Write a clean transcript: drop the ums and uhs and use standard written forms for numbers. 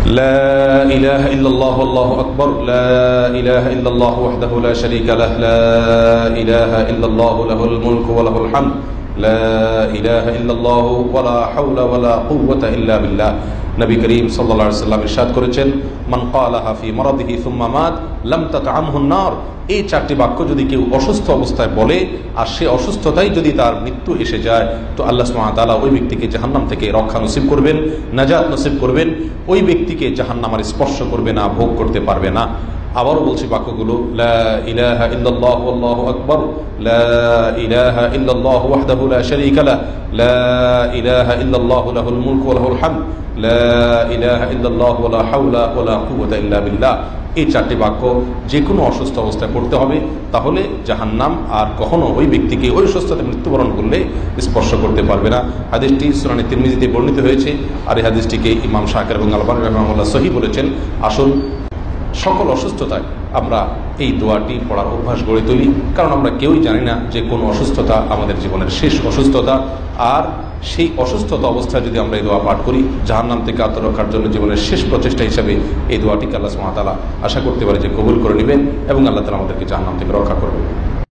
لا إله إلا الله والله أكبر لا إله إلا الله وحده لا شريك له لا إله إلا الله له الملك وله الحمد لا إله إلا الله ولا حول ولا قوة إلا بالله নবী করিম সাল্লাল্লাহু আলাইহি ওয়াসাল্লাম ইরশাদ করেছেন মান ক্বালাহা ফি মারাদিহি সুম্মা মাত লাম তাতআমহু নার। এই চারটি বাক্য যদি কেউ অসুস্থ অবস্থায় বলে আর সে অসুস্থতায় যদি তার মৃত্যু এসে যায় তো আল্লাহ সুবহানাহু ওয়া তাআলা ওই ব্যক্তিকে জাহান্নাম থেকে রক্ষা নসিব করবেন, নাজাত নসিব করবেন, ওই ব্যক্তিকে জাহান্নামের স্পর্শ করবে না, ভোগ করতে পারবে না। আবারও বলছি বাক্যগুলো, লা ইলাহা ইল্লাল্লাহু আল্লাহু আকবার লা ইলাহা ইল্লাল্লাহু ওয়াহদাহু লা শারীকা লাহু লা ইলাহা ইল্লাল্লাহু লাহুল মুলকু ওয়া লাহুল হামদ লা ইলাহা ইল্লাল্লাহু ওয়া লা হাওলা ওয়া লা কুওয়াতা ইল্লা বিল্লাহ। এই চারটি বাক্য যে কোনো অসুস্থ অবস্থায় পড়তে হবে, তাহলে জাহান্নাম আর কখনো ওই ব্যক্তিকে ওই অসুস্থতায় মৃত্যুবরণ করলে স্পর্শ করতে পারবে না। হাদিসটি সুনানে তিরমিজিতে বর্ণিত হয়েছে, আর এই হাদিসটিকে ইমাম শাকির এবং আলবানী রাহিমাহুল্লাহ সহিহ বলেছেন। আসুন সকল অসুস্থতায় আমরা এই দোয়াটি পড়ার অভ্যাস গড়ে তুলি, কারণ আমরা কেউই জানি না যে কোন অসুস্থতা আমাদের জীবনের শেষ অসুস্থতা। আর সেই অসুস্থতা অবস্থায় যদি আমরা এই দোয়া পাঠ করি, জাহান্নাম থেকে আত্মরক্ষার জন্য জীবনের শেষ প্রচেষ্টা হিসাবে এই দোয়াটিকে আল্লাহ সুবহানাহু ওয়া তাআলা আশা করতে পারে যে কবুল করে নেবেন এবং আল্লাহ তাআলা আমাদেরকে জাহান্নাম থেকে রক্ষা করবেন।